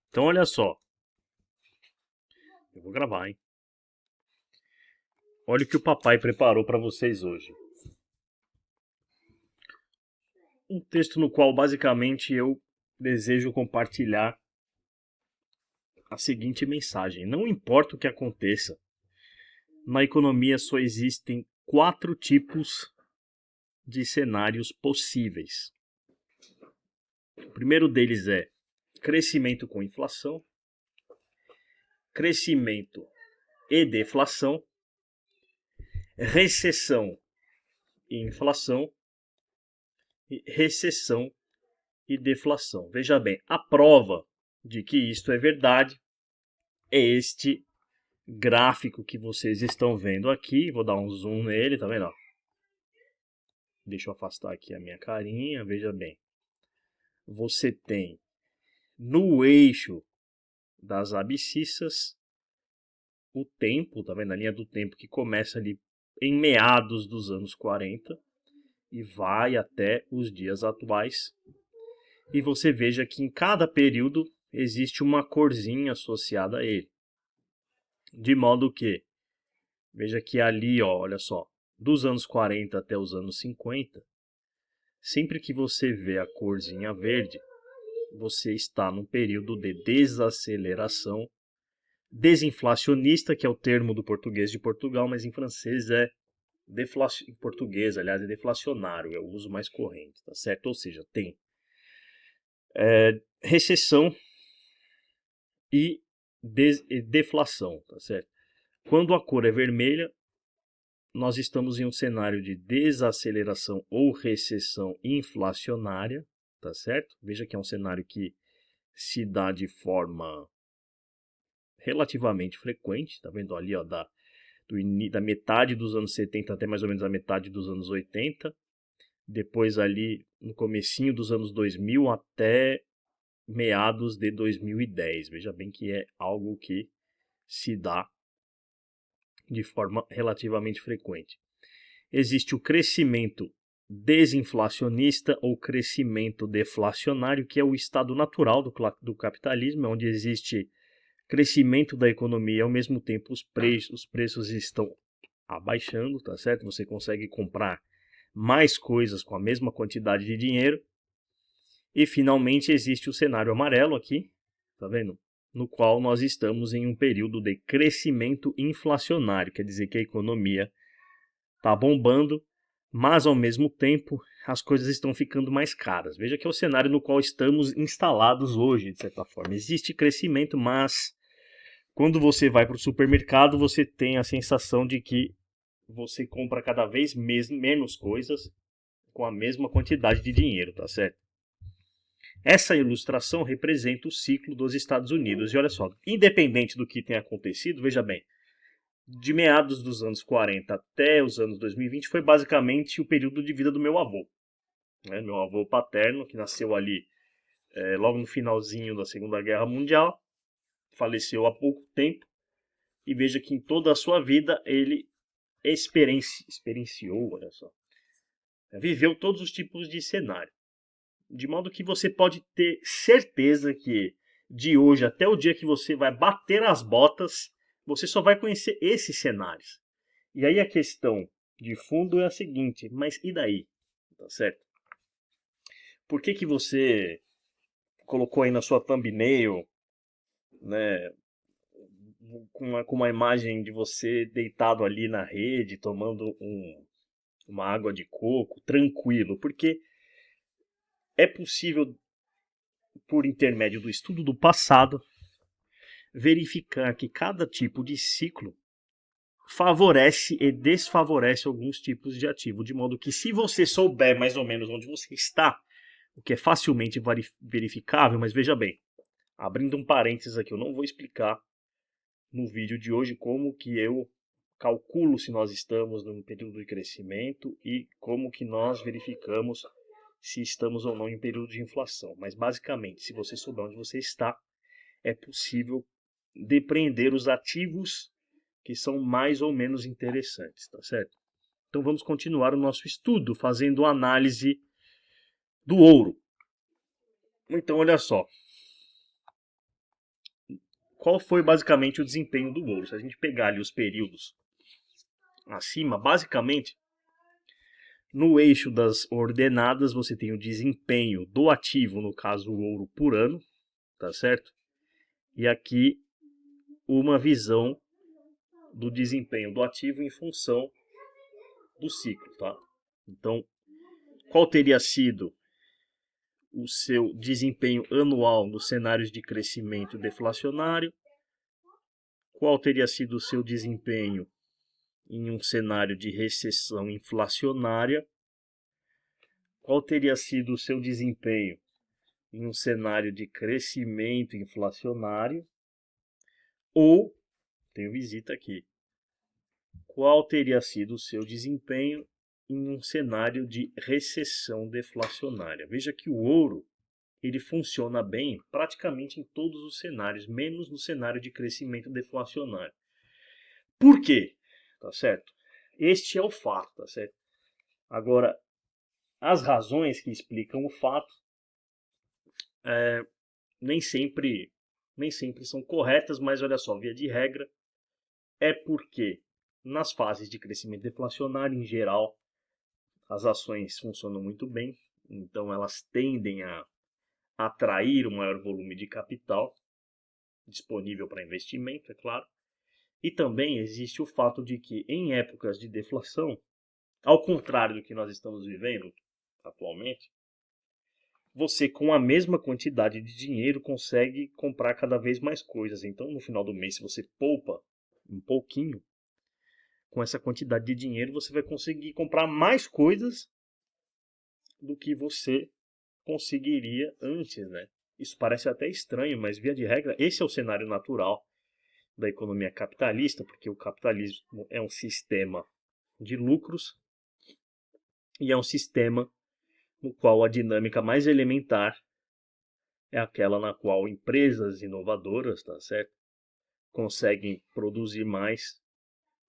Então, olha só. Eu vou gravar, hein? Olha o que o papai preparou para vocês hoje. Um texto no qual, basicamente, eu desejo compartilhar a seguinte mensagem. Não importa o que aconteça, na economia só existem 4 tipos de cenários possíveis. O primeiro deles é crescimento com inflação, crescimento e deflação, recessão e inflação, e recessão e deflação. Veja bem, a prova de que isto é verdade é este gráfico que vocês estão vendo aqui. Vou dar um zoom nele, tá vendo? Deixa eu afastar aqui a minha carinha, veja bem. Você tem no eixo das abscissas o tempo, tá vendo? A linha do tempo que começa ali em meados dos anos 40 e vai até os dias atuais. E você veja que em cada período existe uma corzinha associada a ele. De modo que, veja que ali, ó, olha só, dos anos 40 até os anos 50, sempre que você vê a corzinha verde, você está num período de desaceleração desinflacionista, que é o termo do português de Portugal, mas em francês é em português, aliás, é deflacionário, é o uso mais corrente, tá certo? Ou seja, tem recessão e deflação, tá certo? Quando a cor é vermelha, nós estamos em um cenário de desaceleração ou recessão inflacionária, tá certo? Veja que é um cenário que se dá de forma relativamente frequente, tá vendo ali, ó, da metade dos anos 70 até mais ou menos a metade dos anos 80, depois ali no comecinho dos anos 2000 até meados de 2010. Veja bem que é algo que se dá de forma relativamente frequente. Existe o crescimento desinflacionista ou crescimento deflacionário, que é o estado natural do capitalismo, onde existe crescimento da economia e ao mesmo tempo os preços estão abaixando, tá certo? Você consegue comprar mais coisas com a mesma quantidade de dinheiro. E finalmente existe o cenário amarelo aqui, tá vendo? No qual nós estamos em um período de crescimento inflacionário, quer dizer que a economia está bombando, mas ao mesmo tempo as coisas estão ficando mais caras. Veja que é o cenário no qual estamos instalados hoje, de certa forma. Existe crescimento, mas quando você vai para o supermercado, você tem a sensação de que você compra cada vez menos coisas com a mesma quantidade de dinheiro, tá certo? Essa ilustração representa o ciclo dos Estados Unidos. E olha só, independente do que tenha acontecido, veja bem, de meados dos anos 40 até os anos 2020 foi basicamente o período de vida do meu avô. Meu avô paterno, que nasceu ali logo no finalzinho da Segunda Guerra Mundial, faleceu há pouco tempo. E veja que em toda a sua vida ele experienciou, olha só, viveu todos os tipos de cenário. De modo que você pode ter certeza que de hoje até o dia que você vai bater as botas, você só vai conhecer esses cenários. E aí a questão de fundo é a seguinte, mas e daí? Tá certo? Por que que você colocou aí na sua thumbnail, né, com uma imagem de você deitado ali na rede, tomando uma água de coco, tranquilo? Porque é possível, por intermédio do estudo do passado, verificar que cada tipo de ciclo favorece e desfavorece alguns tipos de ativo, de modo que se você souber mais ou menos onde você está, o que é facilmente verificável, mas veja bem, abrindo um parênteses aqui, eu não vou explicar no vídeo de hoje como que eu calculo se nós estamos num período de crescimento e como que nós verificamos se estamos ou não em período de inflação. Mas basicamente, se você souber onde você está, é possível depreender os ativos que são mais ou menos interessantes, tá certo? Então vamos continuar o nosso estudo fazendo análise do ouro. Então olha só, qual foi basicamente o desempenho do ouro? Se a gente pegar ali os períodos acima, basicamente, no eixo das ordenadas, você tem o desempenho do ativo, no caso o ouro por ano, tá certo? E aqui uma visão do desempenho do ativo em função do ciclo, tá? Então, qual teria sido o seu desempenho anual nos cenários de crescimento deflacionário? Qual teria sido o seu desempenho em um cenário de recessão inflacionária? Qual teria sido o seu desempenho em um cenário de crescimento inflacionário? Ou, tenho visita aqui, qual teria sido o seu desempenho em um cenário de recessão deflacionária? Veja que o ouro ele funciona bem praticamente em todos os cenários, menos no cenário de crescimento deflacionário. Por quê? Tá certo? Este é o fato, tá certo? Agora, as razões que explicam o fato nem sempre são corretas, mas olha só, via de regra, é porque nas fases de crescimento deflacionário, em geral, as ações funcionam muito bem, então elas tendem a atrair um maior volume de capital disponível para investimento, é claro. E também existe o fato de que em épocas de deflação, ao contrário do que nós estamos vivendo atualmente, você com a mesma quantidade de dinheiro consegue comprar cada vez mais coisas. Então no final do mês, se você poupa um pouquinho, com essa quantidade de dinheiro você vai conseguir comprar mais coisas do que você conseguiria antes, né? Isso parece até estranho, mas via de regra, esse é o cenário natural da economia capitalista, porque o capitalismo é um sistema de lucros e é um sistema no qual a dinâmica mais elementar é aquela na qual empresas inovadoras, tá certo, conseguem produzir mais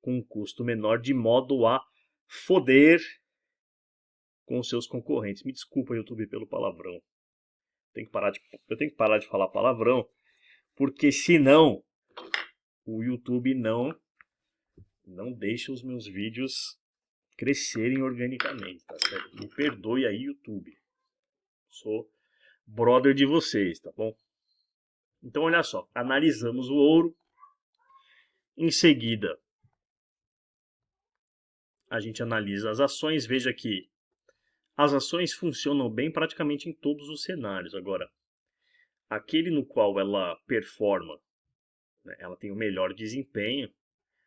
com um custo menor, de modo a foder com seus concorrentes. Me desculpa, YouTube, pelo palavrão. Eu tenho que parar de falar palavrão, porque senão o YouTube não deixa os meus vídeos crescerem organicamente, tá certo? Me perdoe aí, YouTube. Sou brother de vocês, tá bom? Então, olha só, analisamos o ouro. Em seguida, a gente analisa as ações. Veja que as ações funcionam bem praticamente em todos os cenários. Agora, aquele no qual ela performa, né, ela tem o melhor desempenho.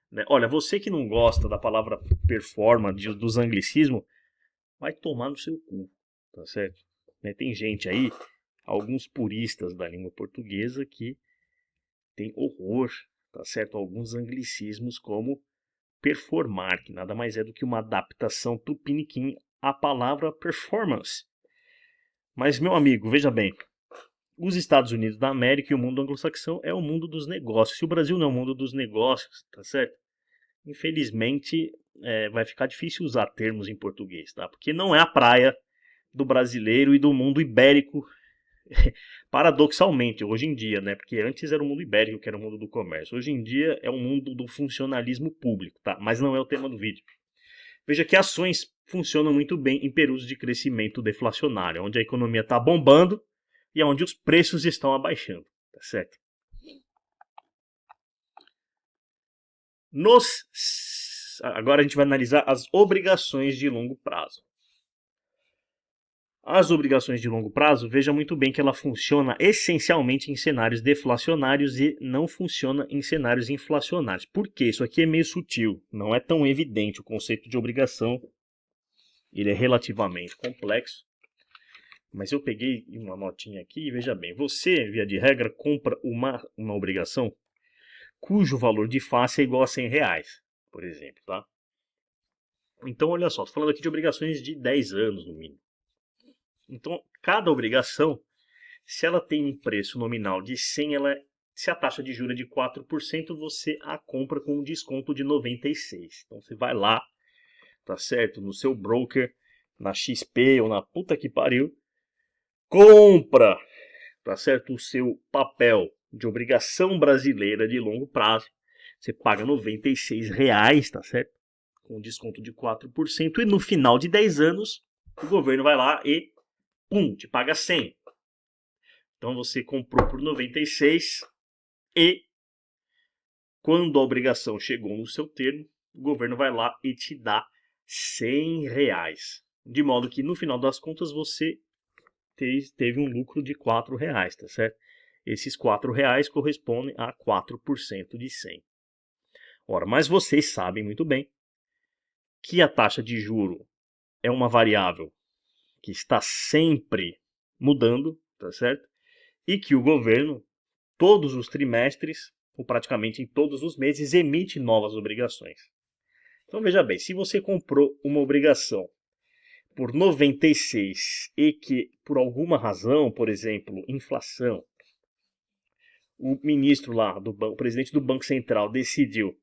Né? Olha, você que não gosta da palavra performance, dos anglicismos, vai tomar no seu cu, tá certo? Né, tem gente aí, alguns puristas da língua portuguesa, que tem horror, tá certo? Alguns anglicismos como performar, que nada mais é do que uma adaptação tupiniquim à palavra performance. Mas, meu amigo, veja bem, os Estados Unidos da América e o mundo anglo-saxão é o mundo dos negócios. Se o Brasil não é o mundo dos negócios, tá certo? Infelizmente, vai ficar difícil usar termos em português, tá? Porque não é a praia do brasileiro e do mundo ibérico, paradoxalmente, hoje em dia, né? Porque antes era o mundo ibérico, que era o mundo do comércio. Hoje em dia é o mundo do funcionalismo público, tá? Mas não é o tema do vídeo. Veja que ações funcionam muito bem em períodos de crescimento deflacionário, onde a economia está bombando e onde os preços estão abaixando, tá certo? Agora a gente vai analisar as obrigações de longo prazo. As obrigações de longo prazo, veja muito bem que ela funciona essencialmente em cenários deflacionários e não funciona em cenários inflacionários. Por quê? Isso aqui é meio sutil, não é tão evidente. O conceito de obrigação, ele é relativamente complexo. Mas eu peguei uma notinha aqui e veja bem, você, via de regra, compra uma obrigação cujo valor de face é igual a R$100, por exemplo, tá? Então, olha só, estou falando aqui de obrigações de 10 anos no mínimo. Então, cada obrigação, se ela tem um preço nominal de 100, se a taxa de juros é de 4%, você a compra com um desconto de 96. Então, você vai lá, tá certo? No seu broker, na XP ou na puta que pariu, compra, tá certo? O seu papel de obrigação brasileira de longo prazo, você paga R$ 96, tá certo? Com desconto de 4%, e no final de 10 anos, o governo vai lá e, te paga 100. Então você comprou por 96 e, quando a obrigação chegou no seu termo, o governo vai lá e te dá R$ 100. De modo que, no final das contas, você teve um lucro de R$ 4, tá certo? Esses R$ 4 correspondem a 4% de 100. Ora, mas vocês sabem muito bem que a taxa de juro é uma variável que está sempre mudando, tá certo? E que o governo, todos os trimestres, ou praticamente em todos os meses, emite novas obrigações. Então veja bem, se você comprou uma obrigação por 96 e que, por alguma razão, por exemplo, inflação, o ministro lá, o presidente do Banco Central decidiu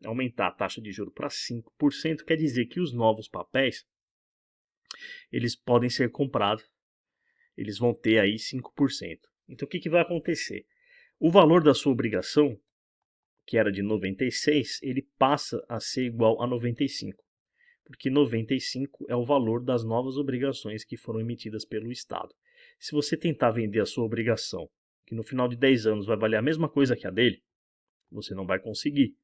aumentar a taxa de juros para 5%, quer dizer que os novos papéis, eles podem ser comprados, eles vão ter aí 5%. Então o que vai acontecer? O valor da sua obrigação, que era de 96, ele passa a ser igual a 95. Porque 95 é o valor das novas obrigações que foram emitidas pelo Estado. Se você tentar vender a sua obrigação, que no final de 10 anos vai valer a mesma coisa que a dele, você não vai conseguir.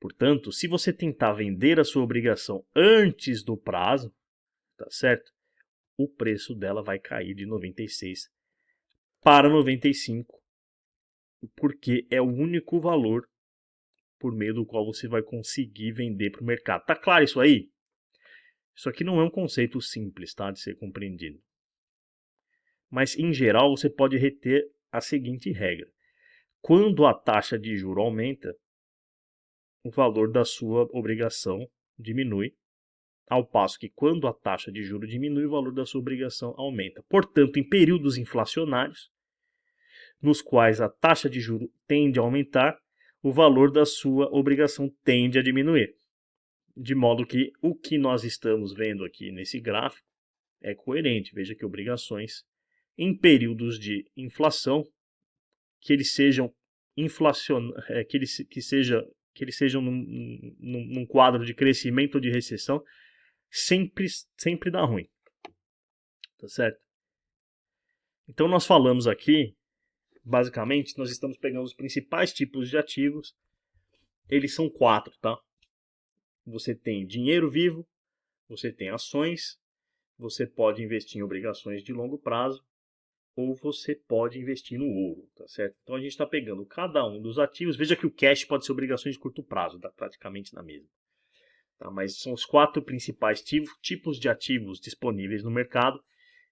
Portanto, se você tentar vender a sua obrigação antes do prazo, tá certo? O preço dela vai cair de 96 para 95, porque é o único valor por meio do qual você vai conseguir vender para o mercado. Tá claro isso aí? Isso aqui não é um conceito simples, tá, de ser compreendido. Mas, em geral, você pode reter a seguinte regra. Quando a taxa de juro aumenta, o valor da sua obrigação diminui, ao passo que quando a taxa de juro diminui, o valor da sua obrigação aumenta. Portanto, em períodos inflacionários, nos quais a taxa de juro tende a aumentar, o valor da sua obrigação tende a diminuir. De modo que o que nós estamos vendo aqui nesse gráfico é coerente. Veja que obrigações em períodos de inflação, que eles sejam que eles sejam num quadro de crescimento ou de recessão, sempre dá ruim. Tá certo? Então nós falamos aqui, basicamente, nós estamos pegando os principais tipos de ativos. Eles são 4, tá? Você tem dinheiro vivo, você tem ações, você pode investir em obrigações de longo prazo, ou você pode investir no ouro, tá certo? Então a gente está pegando cada um dos ativos. Veja que o cash pode ser obrigações de curto prazo, dá praticamente na mesma. Tá? Mas são os 4 principais tipos de ativos disponíveis no mercado,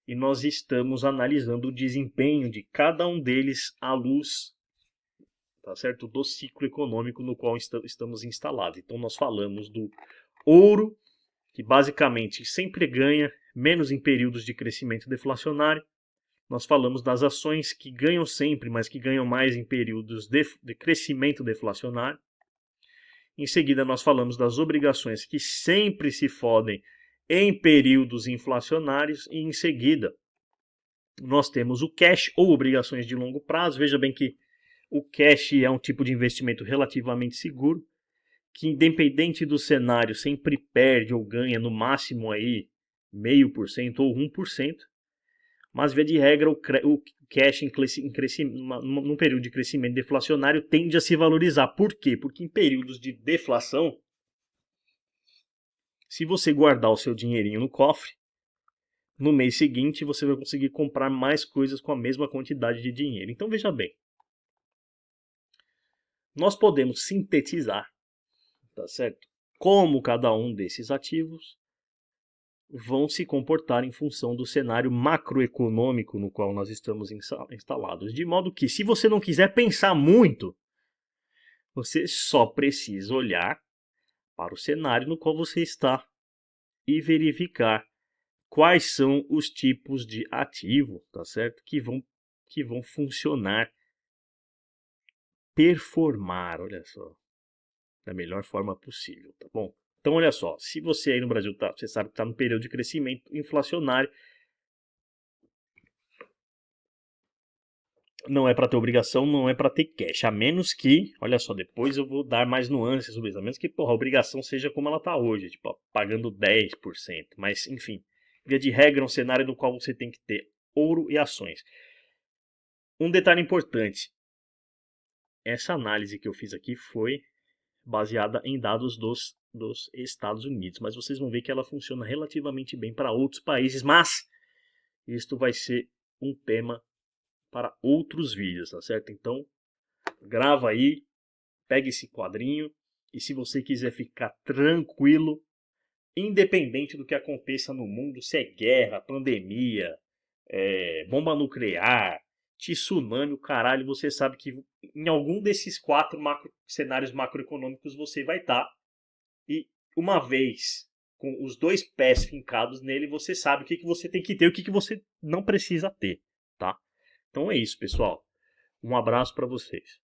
e nós estamos analisando o desempenho de cada um deles à luz, tá certo, do ciclo econômico no qual estamos instalados. Então nós falamos do ouro, que basicamente sempre ganha, menos em períodos de crescimento deflacionário. Nós falamos das ações, que ganham sempre, mas que ganham mais em períodos de crescimento deflacionário. Em seguida, nós falamos das obrigações, que sempre se fodem em períodos inflacionários. E em seguida, nós temos o cash, ou obrigações de longo prazo. Veja bem que o cash é um tipo de investimento relativamente seguro, que, independente do cenário, sempre perde ou ganha no máximo aí 0,5% ou 1%. Mas, via de regra, o cash num período de crescimento deflacionário tende a se valorizar. Por quê? Porque em períodos de deflação, se você guardar o seu dinheirinho no cofre, no mês seguinte você vai conseguir comprar mais coisas com a mesma quantidade de dinheiro. Então veja bem, nós podemos sintetizar, tá certo? Como cada um desses ativos vão se comportar em função do cenário macroeconômico no qual nós estamos instalados. De modo que, se você não quiser pensar muito, você só precisa olhar para o cenário no qual você está e verificar quais são os tipos de ativo, tá certo? Que vão funcionar, performar, olha só, da melhor forma possível, tá bom? Então, olha só, se você aí no Brasil você sabe que está no período de crescimento inflacionário, Não é para ter obrigação, não é para ter cash. A menos que, olha só, depois eu vou dar mais nuances sobre isso. A menos que, porra, a obrigação seja como ela tá hoje, tipo, ó, pagando 10%. Mas, enfim, via de regra, é um cenário no qual você tem que ter ouro e ações. Um detalhe importante. Essa análise que eu fiz aqui foi baseada em dados dos Estados Unidos. Mas vocês vão ver que ela funciona relativamente bem para outros países. Mas isto vai ser um tema para outros vídeos, tá certo? Então, grava aí, pega esse quadrinho e se você quiser ficar tranquilo, independente do que aconteça no mundo, se é guerra, pandemia, bomba nuclear, tsunami, o caralho, você sabe que em algum desses 4 cenários macroeconômicos você vai estar. E uma vez com os 2 pés fincados nele, você sabe o que você tem que ter e o que você não precisa ter, tá? Então é isso, pessoal. Um abraço para vocês.